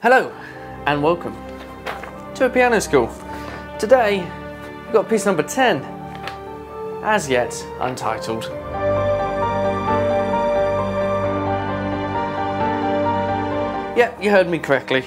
Hello and welcome to a piano school. Today we've got piece number 10, as yet untitled. Yep, you heard me correctly.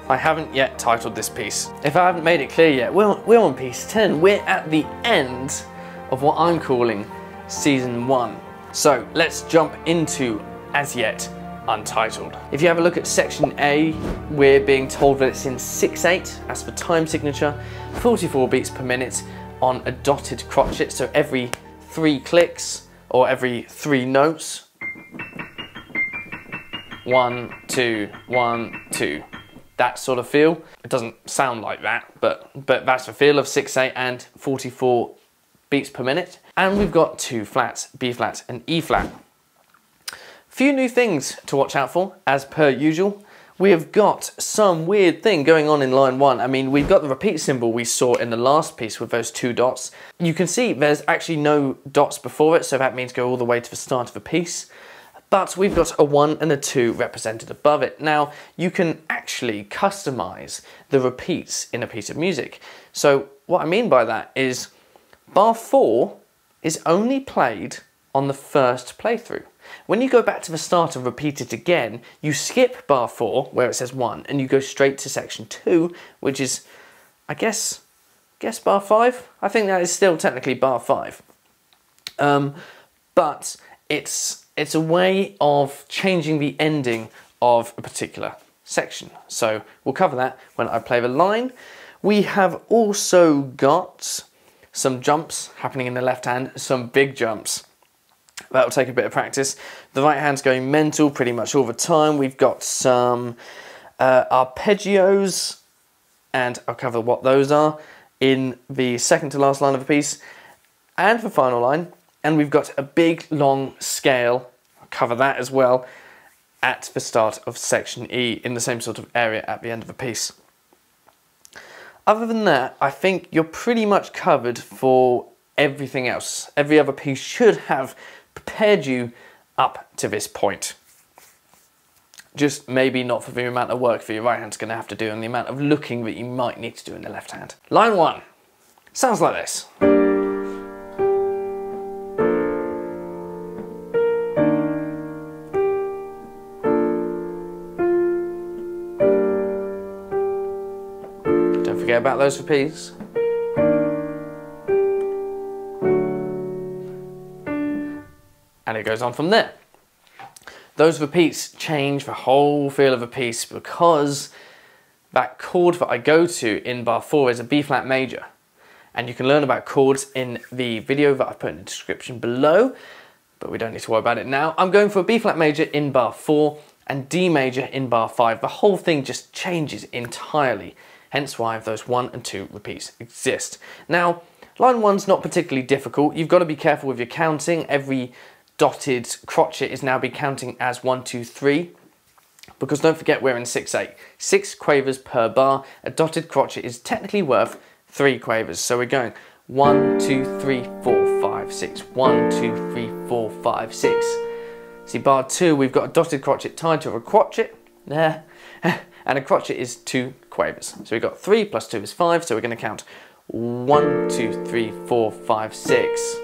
I haven't yet titled this piece. If I haven't made it clear yet, we're on piece 10. We're at the end of what I'm calling season 1. So let's jump into as yet untitled. If you have a look at section A, we're being told that it's in 6/8 as for time signature, 44 beats per minute on a dotted crotchet, so every 3 clicks or every 3 notes. 1, 2, 1, 2. That sort of feel. It doesn't sound like that, but that's the feel of 6/8 and 44 beats per minute. And we've got 2 flats, B flat and E flat. Few new things to watch out for, as per usual. We have got some weird thing going on in line 1. I mean, we've got the repeat symbol we saw in the last piece with those 2 dots. You can see there's actually no dots before it, so that means go all the way to the start of the piece. But we've got a 1 and a 2 represented above it. Now, you can actually customize the repeats in a piece of music. So what I mean by that is bar 4 is only played on the first playthrough. When you go back to the start and repeat it again, you skip bar 4, where it says 1, and you go straight to section 2, which is, I guess bar 5? I think that is still technically bar 5. But it's a way of changing the ending of a particular section. So we'll cover that when I play the line. We have also got some jumps happening in the left hand, some big jumps. That'll take a bit of practice. The right hand's going mental pretty much all the time. We've got some arpeggios, and I'll cover what those are in the second to last line of the piece and the final line. And we've got a big long scale, I'll cover that as well, at the start of section E in the same sort of area at the end of the piece. Other than that, I think you're pretty much covered for everything else. Every other piece should have prepared you up to this point. Just maybe not for the amount of work that your right hand's going to have to do and the amount of looking that you might need to do in the left hand. Line 1 sounds like this. Don't forget about those repeats. And it goes on from there. Those repeats change the whole feel of a piece because that chord that I go to in bar 4 is a B flat major. And you can learn about chords in the video that I've put in the description below, but we don't need to worry about it now. I'm going for a B flat major in bar 4 and D major in bar 5. The whole thing just changes entirely, hence why those 1 and 2 repeats exist. Now, line 1's not particularly difficult. You've got to be careful with your counting. Every dotted crotchet is now be counting as 1, 2, 3, because don't forget we're in 6/8. 6 quavers per bar. A dotted crotchet is technically worth 3 quavers. So we're going 1, 2, 3, 4, 5, 6. 1, 2, 3, 4, 5, 6. See, bar 2, we've got a dotted crotchet tied to a crotchet there, and a crotchet is 2 quavers. So we've got 3 plus 2 is 5, so we're going to count 1, 2, 3, 4, 5, 6.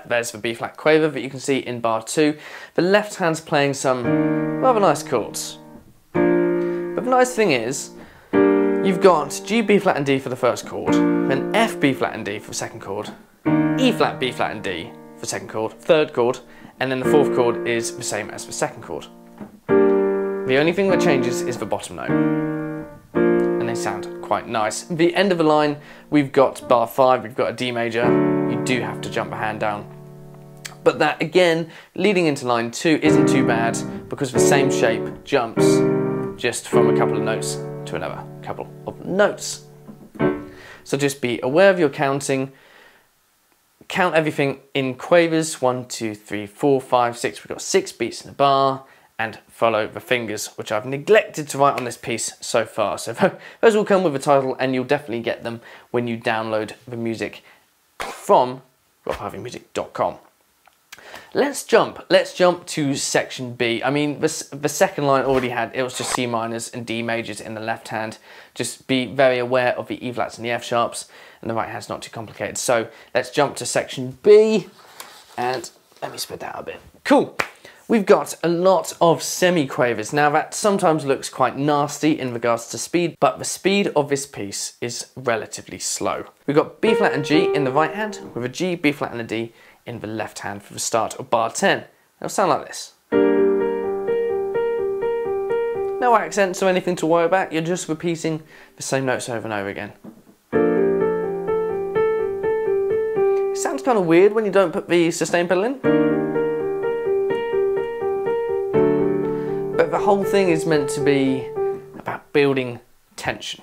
There's the B flat quaver that you can see in bar 2. The left hand's playing some rather nice chords. But the nice thing is, you've got G, B flat and D for the first chord, then F, B flat and D for the second chord, E flat, B flat and D for the second chord, third chord, and then the fourth chord is the same as the second chord. The only thing that changes is the bottom note. And they sound quite nice. The end of the line, we've got bar 5, we've got a D major. You do have to jump a hand down. But that, again, leading into line 2 isn't too bad because the same shape jumps just from a couple of notes to another couple of notes. So just be aware of your counting. Count everything in quavers. 1, 2, 3, 4, 5, 6. We've got 6 beats in a bar. And follow the fingers, which I've neglected to write on this piece so far. So those will come with a title, and you'll definitely get them when you download the music from rockharveymusic.com. Let's jump to section B. I mean, the second line already had, it was just C minors and D majors in the left hand. Just be very aware of the E flats and the F sharps, and the right hand's not too complicated. So let's jump to section B, and let me spread that out a bit. Cool. We've got a lot of semi-quavers. Now that sometimes looks quite nasty in regards to speed, but the speed of this piece is relatively slow. We've got B flat and G in the right hand, with a G, B flat and a D in the left hand for the start of bar 10. It'll sound like this. No accents or anything to worry about, you're just repeating the same notes over and over again. It sounds kind of weird when you don't put the sustain pedal in. But the whole thing is meant to be about building tension.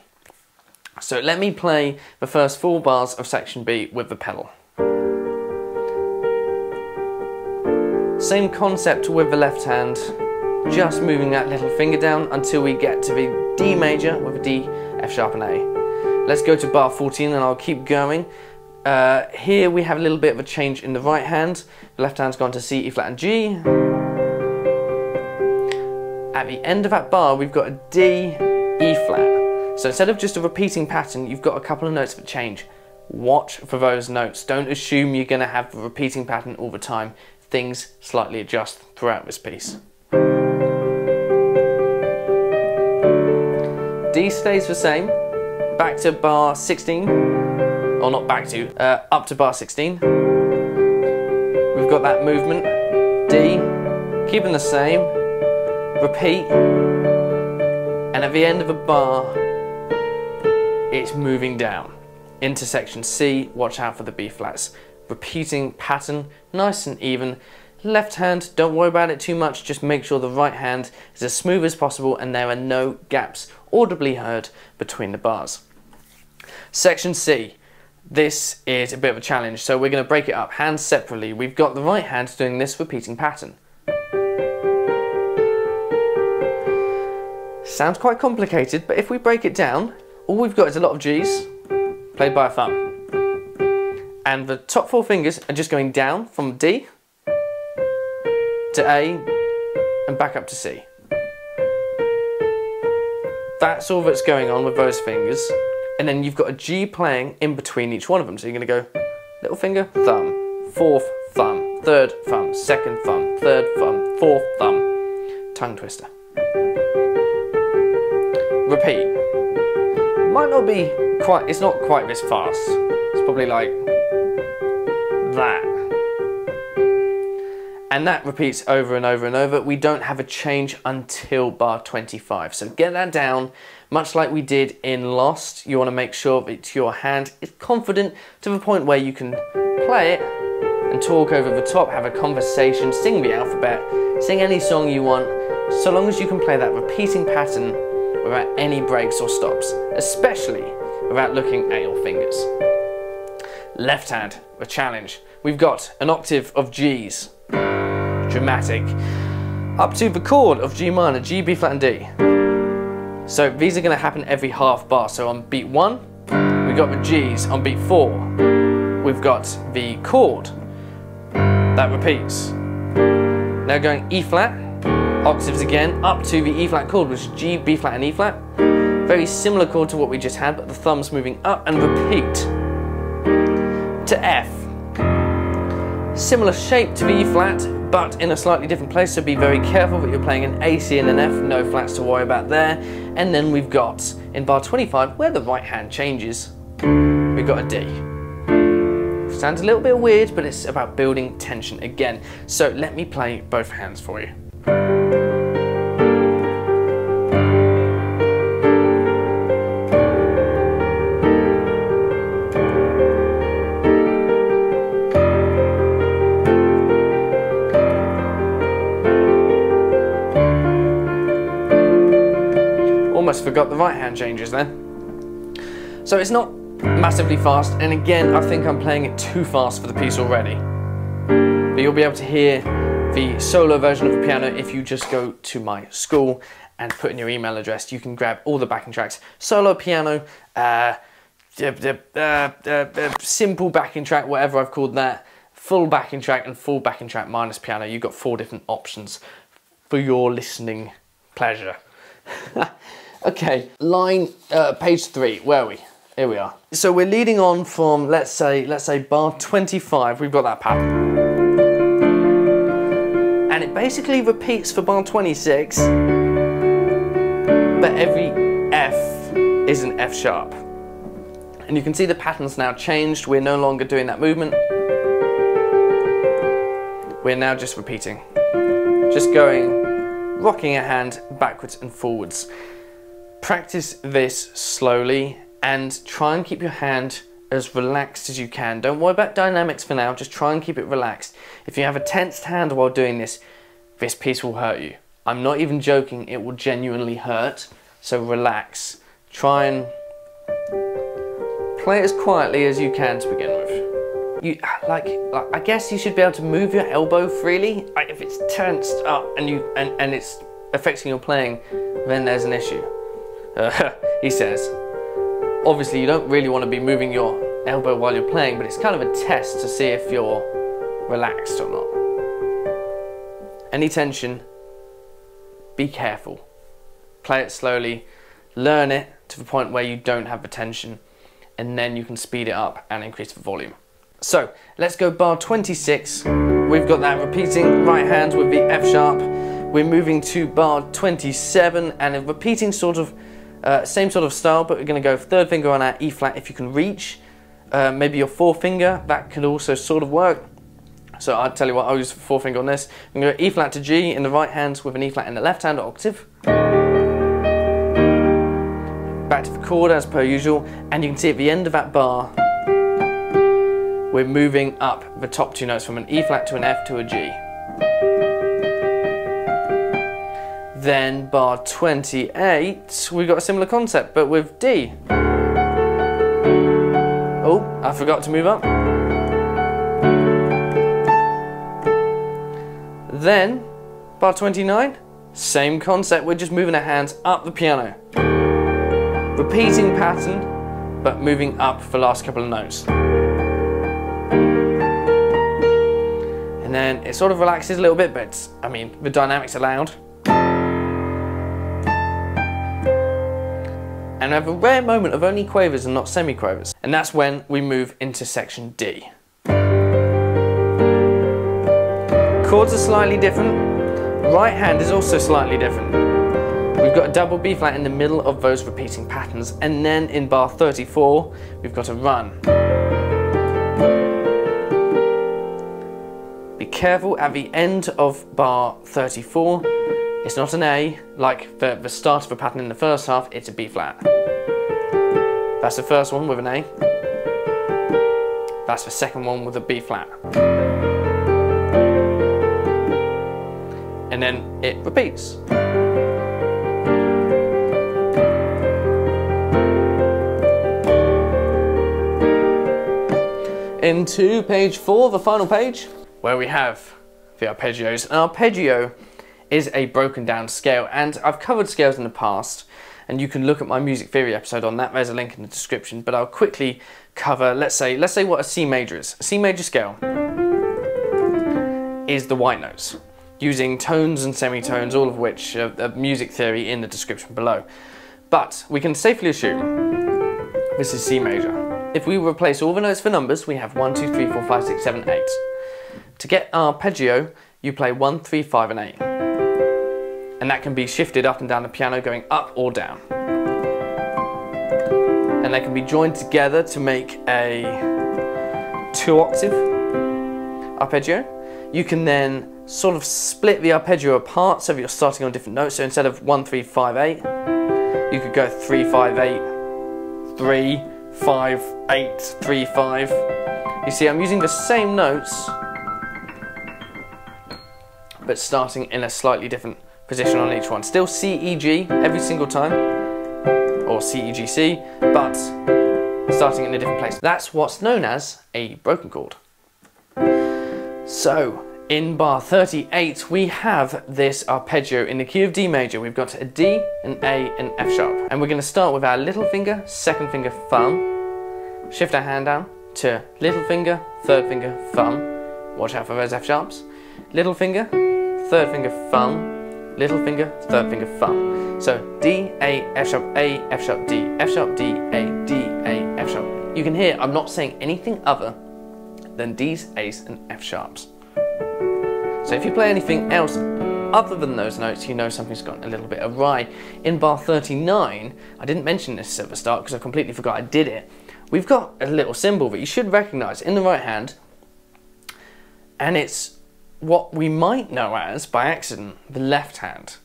So let me play the first 4 bars of section B with the pedal. Same concept with the left hand, just moving that little finger down until we get to the D major with a D, F sharp and A. Let's go to bar 14 and I'll keep going. Here we have a little bit of a change in the right hand. The left hand's gone to C, E flat and G. At the end of that bar we've got a D, E flat. So instead of just a repeating pattern, you've got a couple of notes that change. Watch for those notes. Don't assume you're going to have the repeating pattern all the time. Things slightly adjust throughout this piece. D stays the same, back to bar 16, or not back to, up to bar 16. We've got that movement, D, keeping the same, repeat, and at the end of a bar, it's moving down into section C. Watch out for the B flats. Repeating pattern, nice and even. Left hand, don't worry about it too much, just make sure the right hand is as smooth as possible and there are no gaps audibly heard between the bars. Section C, this is a bit of a challenge, so we're going to break it up, hands separately. We've got the right hand doing this repeating pattern. Sounds quite complicated, but if we break it down, all we've got is a lot of G's, played by a thumb. And the top 4 fingers are just going down from D to A and back up to C. That's all that's going on with those fingers. And then you've got a G playing in between each one of them. So you're going to go little finger, thumb, 4th thumb, 3rd thumb, 2nd thumb, 3rd thumb, 4th thumb, tongue twister. Repeat. Might not be quite, it's not quite this fast. It's probably like that. And that repeats over and over and over. We don't have a change until bar 25. So get that down, much like we did in Lost. You want to make sure that your hand is confident to the point where you can play it and talk over the top, have a conversation, sing the alphabet, sing any song you want, so long as you can play that repeating pattern without any breaks or stops, especially without looking at your fingers. Left hand, a challenge. We've got an octave of G's, dramatic, up to the chord of G minor, G, B flat and D. So these are going to happen every half bar. So on beat 1, we've got the G's. On beat 4, we've got the chord that repeats. Now going E flat, octaves again, up to the E flat chord, which is G, B flat and E flat. Very similar chord to what we just had, but the thumb's moving up, and repeat to F. Similar shape to the E flat, but in a slightly different place, so be very careful that you're playing an A, C and an F, no flats to worry about there. And then we've got, in bar 25, where the right hand changes, we've got a D. Sounds a little bit weird, but it's about building tension again. So let me play both hands for you. Almost forgot the right hand changes then. So it's not massively fast, and again I think I'm playing it too fast for the piece already. But you'll be able to hear the solo version of the piano if you just go to my school and put in your email address. You can grab all the backing tracks. Solo piano, simple backing track, whatever I've called that, full backing track and full backing track minus piano. You've got 4 different options for your listening pleasure. Okay, page 3, where are we? Here we are. So we're leading on from, let's say bar 25, we've got that pattern. And it basically repeats for bar 26, but every F is an F sharp. And you can see the pattern's now changed. We're no longer doing that movement. We're now just repeating. Just going, rocking a hand backwards and forwards. Practice this slowly and try and keep your hand as relaxed as you can. Don't worry about dynamics for now, just try and keep it relaxed. If you have a tensed hand while doing this piece will hurt you. I'm not even joking, it will genuinely hurt, so relax. Try and play as quietly as you can to begin with. I guess you should be able to move your elbow freely. If it's tensed up and it's affecting your playing, then there's an issue. He says. Obviously you don't really want to be moving your elbow while you're playing, but it's kind of a test to see if you're relaxed or not. Any tension, be careful. Play it slowly, learn it to the point where you don't have the tension, and then you can speed it up and increase the volume. So let's go bar 26. We've got that repeating right hand with the F sharp. We're moving to bar 27 and a repeating sort of same sort of style, but we're going to go 3rd finger on our E flat if you can reach. Maybe your 4th finger, that could also sort of work. So I'll tell you what, I'll use 4th finger on this. I'm going to go E flat to G in the right hand with an E flat in the left hand octave. Back to the chord as per usual, and you can see at the end of that bar, we're moving up the top 2 notes from an E flat to an F to a G. Then bar 28, we've got a similar concept, but with D. Oh, I forgot to move up. Then, bar 29, same concept, we're just moving our hands up the piano. Repeating pattern, but moving up for the last couple of notes. And then it sort of relaxes a little bit, but I mean, the dynamics are loud. And we have a rare moment of only quavers and not semi-quavers. And that's when we move into section D. Chords are slightly different. Right hand is also slightly different. We've got a double B flat in the middle of those repeating patterns. And then in bar 34, we've got a run. Be careful at the end of bar 34. It's not an A, like the start of a pattern in the first half, it's a B flat. That's the first one with an A. That's the second one with a B flat. And then it repeats. Into page 4, the final page, where we have the arpeggios. An arpeggio is a broken down scale, and I've covered scales in the past, and you can look at my music theory episode on that. There's a link in the description, but I'll quickly cover, let's say what a C major is. A C major scale is the white notes, using tones and semitones, all of which are music theory in the description below. But we can safely assume this is C major. If we replace all the notes for numbers, we have 1, 2, 3, 4, 5, 6, 7, 8. To get arpeggio, you play 1, 3, 5, and 8. And that can be shifted up and down the piano, going up or down. And they can be joined together to make a 2-octave arpeggio. You can then sort of split the arpeggio apart so that you're starting on different notes. So instead of 1, 3, 5, 8, you could go 3, 5, 8, 3, 5, 8, 3, 5. You see, I'm using the same notes, but starting in a slightly different position on each one. Still C, E, G every single time, or C, E, G, C, but starting in a different place. That's what's known as a broken chord. So, in bar 38, we have this arpeggio in the key of D major. We've got a D, an A, and F sharp. And we're going to start with our little finger, 2nd finger, thumb. Shift our hand down to little finger, 3rd finger, thumb. watch out for those F sharps. Little finger, third finger, thumb, little finger, third finger, thumb. So D, A, F sharp, A, F sharp, D, F sharp, D, A, D, A, F sharp. You can hear I'm not saying anything other than D's, A's and F sharps. So if you play anything else other than those notes, you know something's gone a little bit awry. In bar 39, I didn't mention this at the start because I completely forgot I did it. We've got a little symbol that you should recognise in the right hand, and it's what we might know as, by accident, the left hand.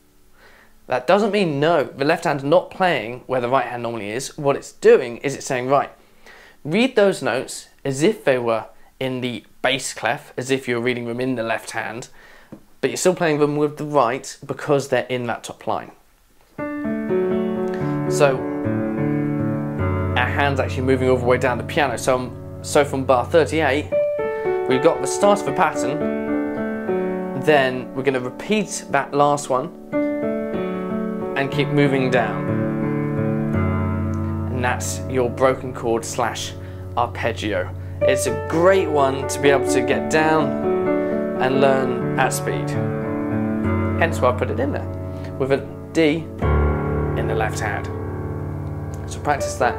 That doesn't mean no, the left hand's not playing where the right hand normally is. What it's doing is it's saying, right, read those notes as if they were in the bass clef, as if you're reading them in the left hand, but you're still playing them with the right because they're in that top line. So our hand's actually moving all the way down the piano. So from bar 38, we've got the start of a pattern, then we're going to repeat that last one and keep moving down. And that's your broken chord slash arpeggio. It's a great one to be able to get down and learn at speed. Hence why I put it in there, with a D in the left hand. So practice that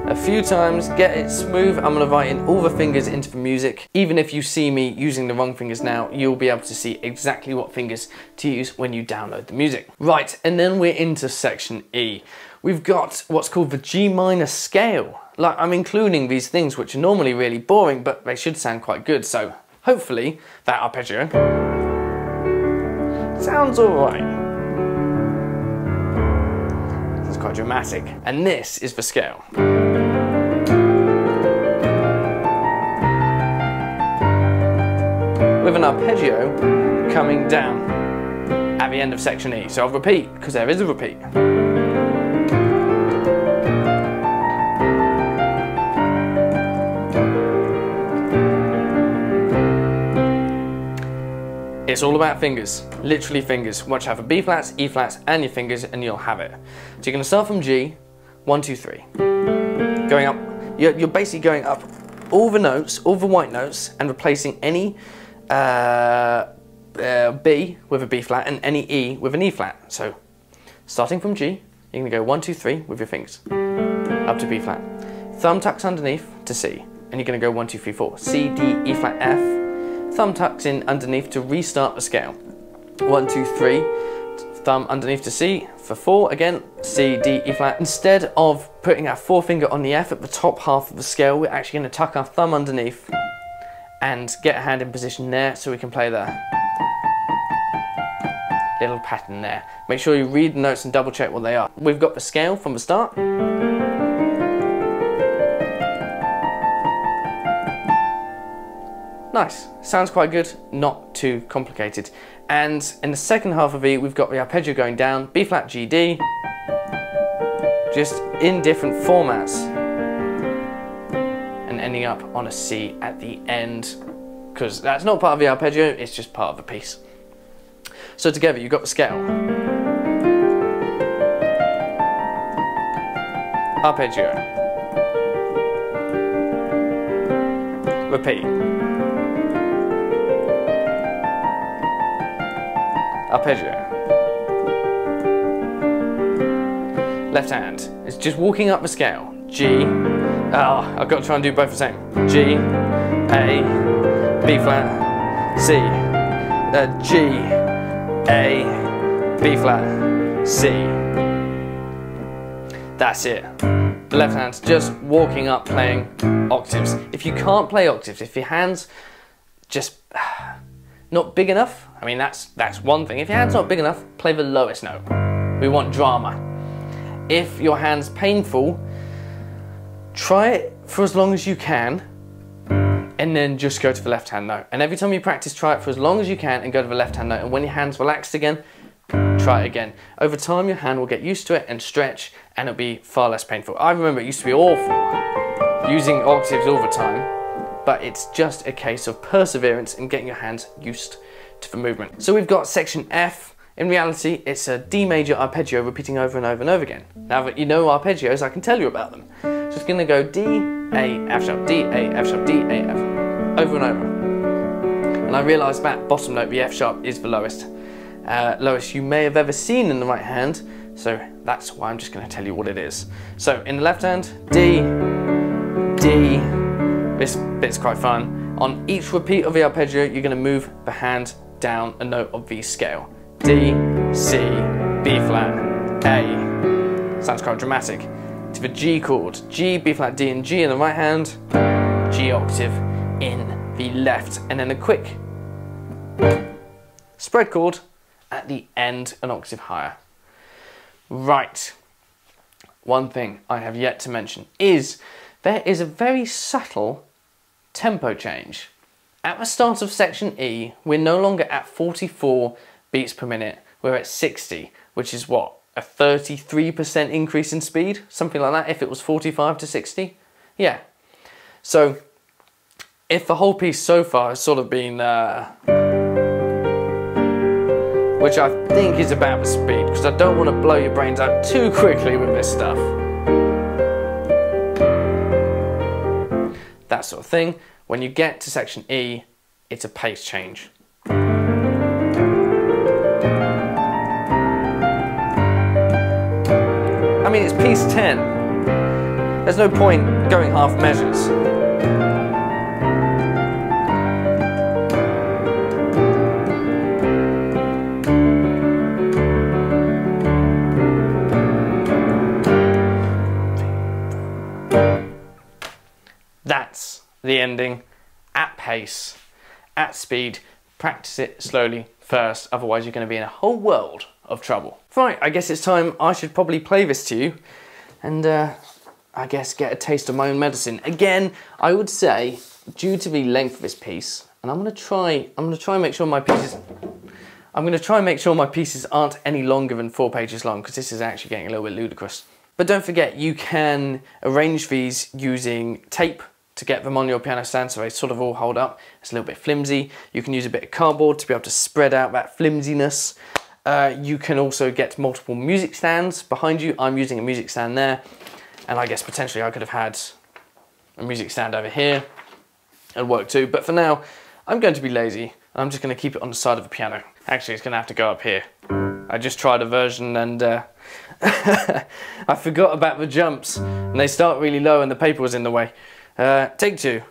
a few times, get it smooth. I'm going to write in all the fingers into the music. Even if you see me using the wrong fingers now, you'll be able to see exactly what fingers to use when you download the music. Right, and then we're into section E. We've got what's called the G minor scale. Like, I'm including these things which are normally really boring, but they should sound quite good. So hopefully that arpeggio sounds alright. It's quite dramatic. And this is the scale. With an arpeggio coming down at the end of section E. So I'll repeat, because there is a repeat. It's all about fingers, literally fingers. Watch out for B flats, E flats, and your fingers, and you'll have it. So you're going to start from G, 1, 2, 3. Going up, you're basically going up all the notes, all the white notes, and replacing any B with a B flat and any E with an E flat. So starting from G, you're going to go 1, 2, 3 with your fingers, up to B flat. Thumb tucks underneath to C, and you're going to go 1, 2, 3, 4. C, D, E flat, F. Thumb tucks in underneath to restart the scale. 1, 2, 3. Thumb underneath to C. For 4, again, C, D, E flat. Instead of putting our forefinger on the F at the top half of the scale, we're actually going to tuck our thumb underneath and get a hand in position there so we can play the little pattern there. Make sure you read the notes and double check what they are. We've got the scale from the start. Nice, sounds quite good, not too complicated. And in the second half of E, we've got the arpeggio going down, B flat, G, D, just in different formats, and ending up on a C at the end, because that's not part of the arpeggio, it's just part of the piece. So together, you've got the scale. Arpeggio. Repeat. Arpeggio. Left hand is just walking up the scale. G. I've got to try and do both the same. G, A, B flat, C. G, A, B flat, C. That's it. The left hand's just walking up playing octaves. If you can't play octaves, if your hand's just not big enough, I mean that's one thing. If your hand's not big enough, play the lowest note. We want drama. If your hand's painful, try it for as long as you can and then just go to the left hand note. And every time you practice, try it for as long as you can and go to the left hand note. And when your hand's relaxed again, try it again. Over time, your hand will get used to it and stretch, and it'll be far less painful. I remember it used to be awful using octaves all the time, but it's just a case of perseverance and getting your hands used to the movement. So we've got section F. In reality, it's a D major arpeggio repeating over and over and over again. Now that you know arpeggios, I can tell you about them. So it's going to go D, A, F sharp, D, A, F sharp, D, A, F, over and over. And I realised that bottom note, the F sharp, is the lowest. Lowest you may have ever seen in the right hand, so that's why I'm just going to tell you what it is. So in the left hand, D, D, this bit's quite fun. On each repeat of the arpeggio, you're going to move the hand down a note of the scale. D, C, B flat, A. Sounds quite dramatic. To the G chord, G, B flat, D and G in the right hand, G octave in the left, and then a quick spread chord at the end, an octave higher. Right, one thing I have yet to mention is there is a very subtle tempo change. At the start of section E, we're no longer at 44 beats per minute, we're at 60, which is what, a 33% increase in speed? Something like that, if it was 45 to 60? Yeah. So, if the whole piece so far has sort of been, which I think is about the speed, because I don't want to blow your brains out too quickly with this stuff. That sort of thing. When you get to section E, it's a pace change. I mean, it's piece 10. There's no point going half measures. That's the ending, at pace, at speed. Practice it slowly first, otherwise you're going to be in a whole world of trouble. Right, I guess it's time I should probably play this to you and I guess get a taste of my own medicine. Again, I would say, due to the length of this piece, and I'm going to try and make sure my pieces aren't any longer than 4 pages long, because this is actually getting a little bit ludicrous. But don't forget, you can arrange these using tape to get them on your piano stand so they sort of all hold up. It's a little bit flimsy. You can use a bit of cardboard to be able to spread out that flimsiness. You can also get multiple music stands behind you. I'm using a music stand there, and I guess potentially I could have had a music stand over here. It'll work too, but for now, I'm going to be lazy, and I'm just going to keep it on the side of the piano. Actually, it's going to have to go up here. I just tried a version and I forgot about the jumps, and they start really low and the paper was in the way. Take 2.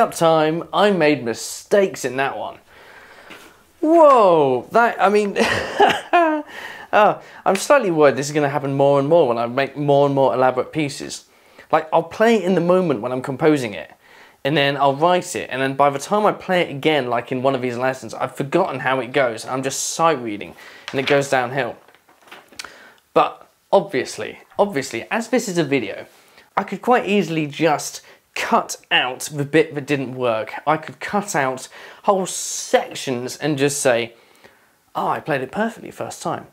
up time, I made mistakes in that one. Whoa, I mean, I'm slightly worried this is going to happen more and more when I make more and more elaborate pieces. Like, I'll play it in the moment when I'm composing it, and then I'll write it, and then by the time I play it again, like in one of these lessons, I've forgotten how it goes. I'm just sight reading, and it goes downhill. But obviously, as this is a video, I could quite easily just cut out the bit that didn't work. I could cut out whole sections and just say, oh, I played it perfectly first time.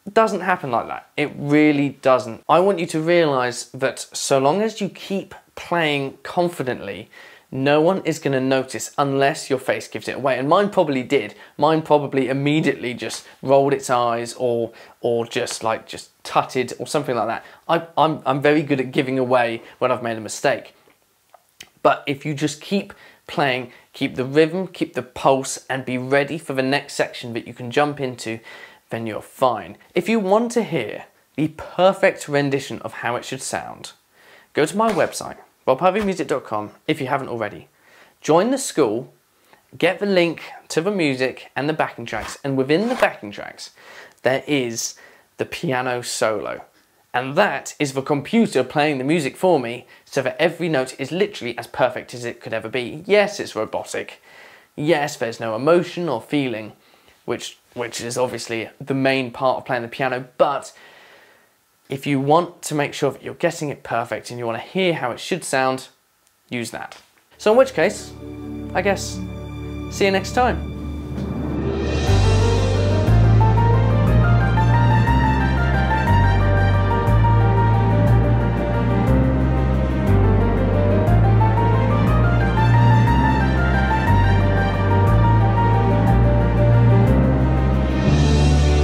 It doesn't happen like that. It really doesn't. I want you to realize that so long as you keep playing confidently, no one is going to notice unless your face gives it away. And mine probably did. Mine probably immediately just rolled its eyes or just tutted or something like that. I'm very good at giving away when I've made a mistake. But if you just keep playing, keep the rhythm, keep the pulse, and be ready for the next section that you can jump into, then you're fine. If you want to hear the perfect rendition of how it should sound, go to my website, robharveymusic.com, if you haven't already. Join the school, get the link to the music and the backing tracks, and within the backing tracks, there is the piano solo. And that is the computer playing the music for me, so that every note is literally as perfect as it could ever be. Yes, it's robotic. Yes, there's no emotion or feeling, which is obviously the main part of playing the piano, but if you want to make sure that you're getting it perfect and you want to hear how it should sound, use that. So in which case, I guess, see you next time.